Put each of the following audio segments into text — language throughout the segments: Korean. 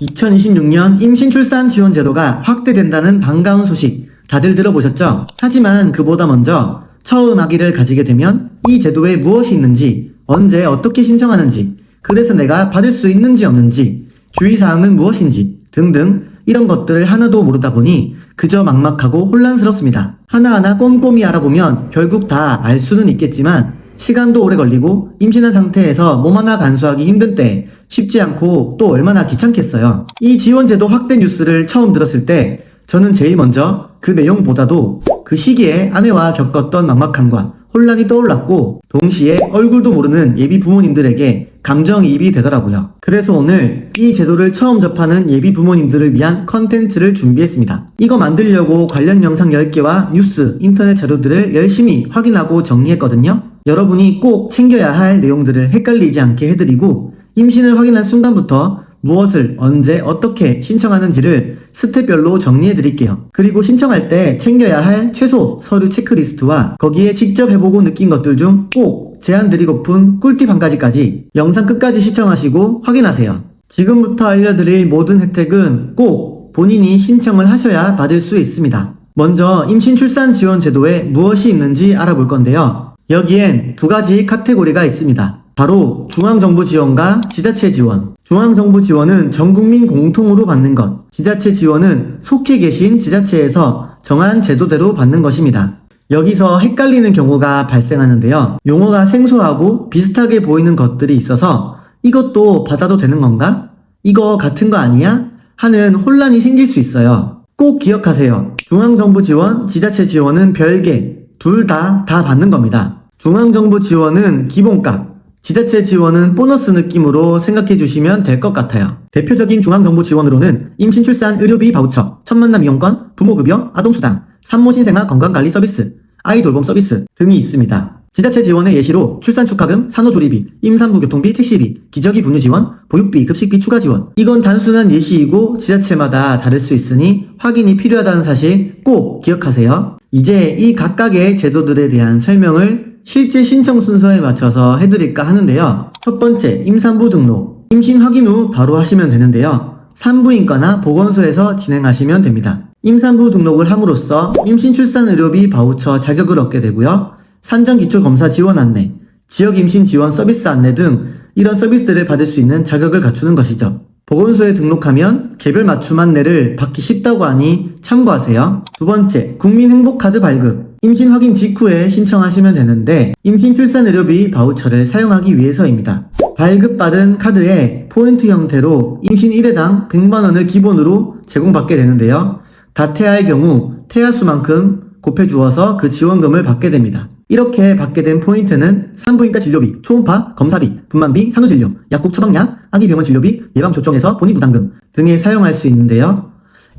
2026년 임신 출산 지원 제도가 확대된다는 반가운 소식 다들 들어보셨죠? 하지만 그보다 먼저 처음 아기를 가지게 되면 이 제도에 무엇이 있는지, 언제 어떻게 신청하는지, 그래서 내가 받을 수 있는지 없는지, 주의사항은 무엇인지 등등 이런 것들을 하나도 모르다 보니 그저 막막하고 혼란스럽습니다. 하나하나 꼼꼼히 알아보면 결국 다 알 수는 있겠지만 시간도 오래 걸리고 임신한 상태에서 몸 하나 간수하기 힘든 때 쉽지 않고 또 얼마나 귀찮겠어요. 이 지원제도 확대 뉴스를 처음 들었을 때 저는 제일 먼저 그 내용보다도 그 시기에 아내와 겪었던 막막함과 혼란이 떠올랐고 동시에 얼굴도 모르는 예비 부모님들에게 감정이입이 되더라고요. 그래서 오늘 이 제도를 처음 접하는 예비 부모님들을 위한 컨텐츠를 준비했습니다. 이거 만들려고 관련 영상 10개와 뉴스, 인터넷 자료들을 열심히 확인하고 정리했거든요. 여러분이 꼭 챙겨야 할 내용들을 헷갈리지 않게 해드리고 임신을 확인한 순간부터 무엇을 언제 어떻게 신청하는지를 스텝별로 정리해 드릴게요. 그리고 신청할 때 챙겨야 할 최소 서류 체크리스트와 거기에 직접 해보고 느낀 것들 중 꼭 제안 드리고픈 꿀팁 한 가지까지 영상 끝까지 시청하시고 확인하세요. 지금부터 알려드릴 모든 혜택은 꼭 본인이 신청을 하셔야 받을 수 있습니다. 먼저 임신 출산 지원 제도에 무엇이 있는지 알아볼 건데요. 여기엔 두 가지 카테고리가 있습니다. 바로 중앙정부 지원과 지자체 지원. 중앙정부 지원은 전국민 공통으로 받는 것, 지자체 지원은 속해 계신 지자체에서 정한 제도대로 받는 것입니다. 여기서 헷갈리는 경우가 발생하는데요. 용어가 생소하고 비슷하게 보이는 것들이 있어서 이것도 받아도 되는 건가? 이거 같은 거 아니야? 하는 혼란이 생길 수 있어요. 꼭 기억하세요. 중앙정부 지원, 지자체 지원은 별개, 둘 다 받는 겁니다. 중앙정부 지원은 기본값, 지자체 지원은 보너스 느낌으로 생각해 주시면 될 것 같아요. 대표적인 중앙정부 지원으로는 임신 출산 의료비 바우처, 첫 만남 이용권, 부모급여, 아동수당, 산모 신생아 건강관리 서비스, 아이 돌봄 서비스 등이 있습니다. 지자체 지원의 예시로 출산 축하금, 산후조리비, 임산부 교통비, 택시비, 기저귀 분유 지원, 보육비, 급식비 추가 지원. 이건 단순한 예시이고 지자체마다 다를 수 있으니 확인이 필요하다는 사실 꼭 기억하세요. 이제 이 각각의 제도들에 대한 설명을 실제 신청 순서에 맞춰서 해드릴까 하는데요. 첫 번째, 임산부 등록. 임신 확인 후 바로 하시면 되는데요. 산부인과나 보건소에서 진행하시면 됩니다. 임산부 등록을 함으로써 임신 출산 의료비 바우처 자격을 얻게 되고요. 산전기초검사 지원 안내, 지역 임신 지원 서비스 안내 등 이런 서비스를 받을 수 있는 자격을 갖추는 것이죠. 보건소에 등록하면 개별 맞춤 안내를 받기 쉽다고 하니 참고하세요. 두 번째, 국민행복카드 발급. 임신 확인 직후에 신청하시면 되는데 임신 출산 의료비 바우처를 사용하기 위해서입니다. 발급받은 카드에 포인트 형태로 임신 1회당 100만원을 기본으로 제공받게 되는데요. 다태아의 경우 태아 수만큼 곱해주어서 그 지원금을 받게 됩니다. 이렇게 받게 된 포인트는 산부인과 진료비, 초음파, 검사비, 분만비, 산후진료, 약국 처방약, 아기병원 진료비, 예방접종에서 본인 부담금 등에 사용할 수 있는데요.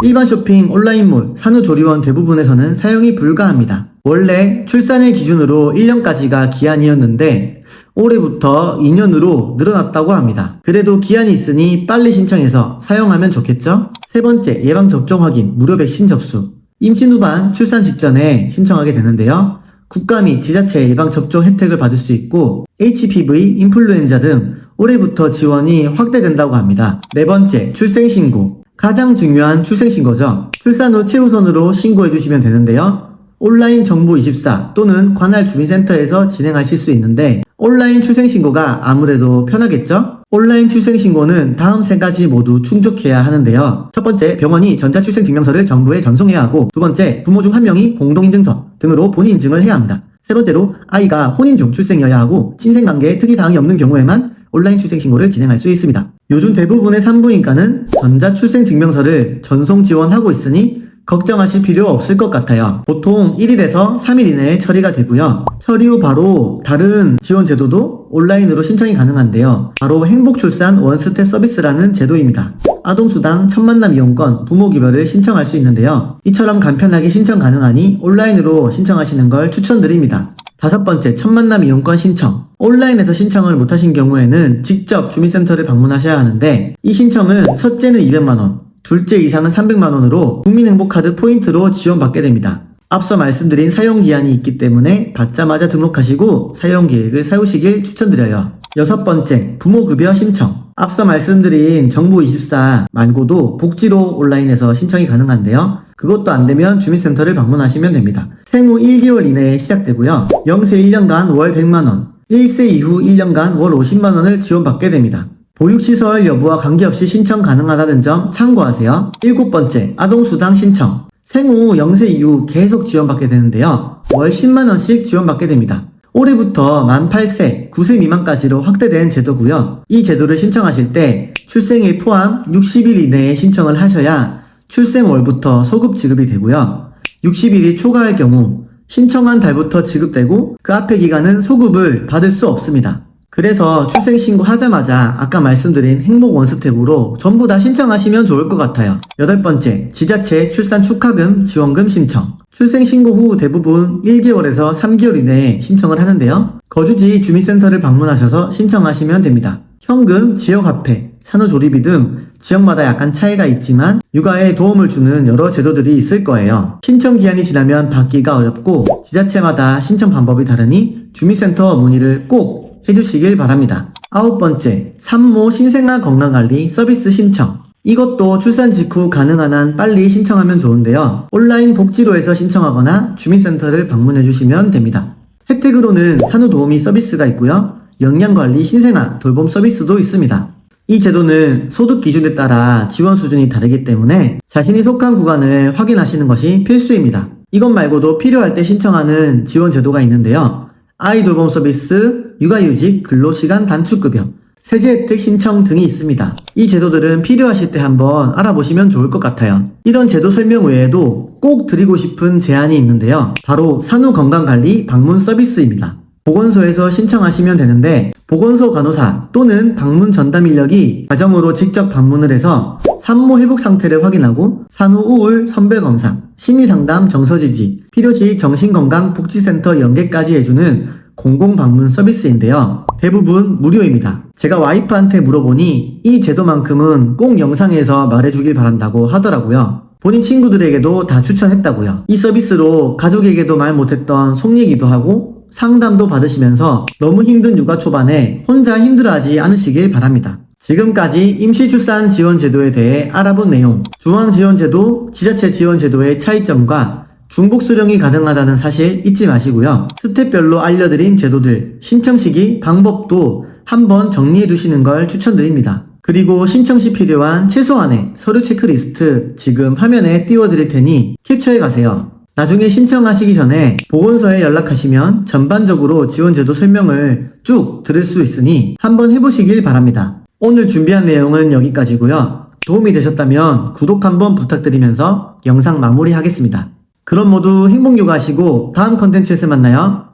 일반 쇼핑, 온라인몰, 산후조리원 대부분에서는 사용이 불가합니다. 원래 출산일 기준으로 1년까지가 기한이었는데 올해부터 2년으로 늘어났다고 합니다. 그래도 기한이 있으니 빨리 신청해서 사용하면 좋겠죠? 세 번째, 예방접종 확인, 무료 백신 접수. 임신 후반, 출산 직전에 신청하게 되는데요. 국가 및 지자체 예방접종 혜택을 받을 수 있고 HPV, 인플루엔자 등 올해부터 지원이 확대된다고 합니다. 네 번째, 출생신고. 가장 중요한 출생신고죠. 출산 후 최우선으로 신고해주시면 되는데요. 온라인 정부24 또는 관할 주민센터에서 진행하실 수 있는데 온라인 출생신고가 아무래도 편하겠죠? 온라인 출생신고는 다음 세 가지 모두 충족해야 하는데요. 첫 번째, 병원이 전자출생증명서를 정부에 전송해야 하고 두 번째, 부모 중 한 명이 공동인증서 등으로 본인 인증을 해야 합니다. 세 번째로, 아이가 혼인 중 출생이어야 하고 친생관계에 특이사항이 없는 경우에만 온라인 출생신고를 진행할 수 있습니다. 요즘 대부분의 산부인과는 전자출생증명서를 전송 지원하고 있으니 걱정하실 필요 없을 것 같아요. 보통 1일에서 3일 이내에 처리가 되고요. 처리 후 바로 다른 지원 제도도 온라인으로 신청이 가능한데요. 바로 행복출산 원스텝 서비스라는 제도입니다. 아동수당, 첫만남 이용권, 부모급여를 신청할 수 있는데요. 이처럼 간편하게 신청 가능하니 온라인으로 신청하시는 걸 추천드립니다. 다섯 번째, 첫만남 이용권 신청. 온라인에서 신청을 못하신 경우에는 직접 주민센터를 방문하셔야 하는데 이 신청은 첫째는 200만원, 둘째 이상은 300만원으로 국민행복카드 포인트로 지원받게 됩니다. 앞서 말씀드린 사용기한이 있기 때문에 받자마자 등록하시고 사용계획을 세우시길 추천드려요. 여섯 번째, 부모급여 신청. 앞서 말씀드린 정부24 말고도 복지로 온라인에서 신청이 가능한데요. 그것도 안되면 주민센터를 방문하시면 됩니다. 생후 1개월 이내에 시작되고요. 0세 1년간 월 100만원, 1세 이후 1년간 월 50만원을 지원받게 됩니다. 보육시설 여부와 관계없이 신청 가능하다는 점 참고하세요. 7번째, 아동수당 신청. 생후 0세 이후 계속 지원받게 되는데요. 월 10만원씩 지원받게 됩니다. 올해부터 만 8세, 9세 미만까지로 확대된 제도고요. 이 제도를 신청하실 때 출생일 포함 60일 이내에 신청을 하셔야 출생월부터 소급 지급이 되고요. 60일이 초과할 경우 신청한 달부터 지급되고 그 앞의 기간은 소급을 받을 수 없습니다. 그래서 출생신고 하자마자 아까 말씀드린 행복 원스텝으로 전부 다 신청하시면 좋을 것 같아요. 8번째, 지자체 출산 축하금 지원금 신청. 출생신고 후 대부분 1개월에서 3개월 이내에 신청을 하는데요. 거주지 주민센터를 방문하셔서 신청하시면 됩니다. 현금, 지역화폐, 산후조리비 등 지역마다 약간 차이가 있지만 육아에 도움을 주는 여러 제도들이 있을 거예요. 신청 기한이 지나면 받기가 어렵고 지자체마다 신청 방법이 다르니 주민센터 문의를 꼭 해주시길 바랍니다. 9번째, 산모 신생아 건강관리 서비스 신청. 이것도 출산 직후 가능한 한 빨리 신청하면 좋은데요. 온라인 복지로에서 신청하거나 주민센터를 방문해 주시면 됩니다. 혜택으로는 산후도우미 서비스가 있고요. 영양관리 신생아 돌봄 서비스도 있습니다. 이 제도는 소득 기준에 따라 지원 수준이 다르기 때문에 자신이 속한 구간을 확인하시는 것이 필수입니다. 이것 말고도 필요할 때 신청하는 지원 제도가 있는데요. 아이 돌봄 서비스, 육아휴직, 근로시간 단축급여, 세제 혜택 신청 등이 있습니다. 이 제도들은 필요하실 때 한번 알아보시면 좋을 것 같아요. 이런 제도 설명 외에도 꼭 드리고 싶은 제안이 있는데요. 바로 산후건강관리 방문 서비스입니다. 보건소에서 신청하시면 되는데 보건소 간호사 또는 방문 전담 인력이 가정으로 직접 방문을 해서 산모 회복 상태를 확인하고 산후 우울 선별 검사, 심리상담 정서지지, 필요시 정신건강복지센터 연계까지 해주는 공공방문 서비스인데요. 대부분 무료입니다. 제가 와이프한테 물어보니 이 제도만큼은 꼭 영상에서 말해주길 바란다고 하더라고요. 본인 친구들에게도 다 추천했다고요. 이 서비스로 가족에게도 말 못했던 속 얘기도 하고 상담도 받으시면서 너무 힘든 육아 초반에 혼자 힘들어하지 않으시길 바랍니다. 지금까지 임시출산 지원제도에 대해 알아본 내용, 중앙지원제도, 지자체 지원제도의 차이점과 중복 수령이 가능하다는 사실 잊지 마시고요. 스텝별로 알려드린 제도들, 신청 시기, 방법도 한번 정리해 두시는 걸 추천드립니다. 그리고 신청 시 필요한 최소한의 서류 체크리스트 지금 화면에 띄워드릴 테니 캡처해 가세요. 나중에 신청하시기 전에 보건소에 연락하시면 전반적으로 지원제도 설명을 쭉 들을 수 있으니 한번 해보시길 바랍니다. 오늘 준비한 내용은 여기까지고요. 도움이 되셨다면 구독 한번 부탁드리면서 영상 마무리하겠습니다. 그럼 모두 행복육아하시고 다음 컨텐츠에서 만나요.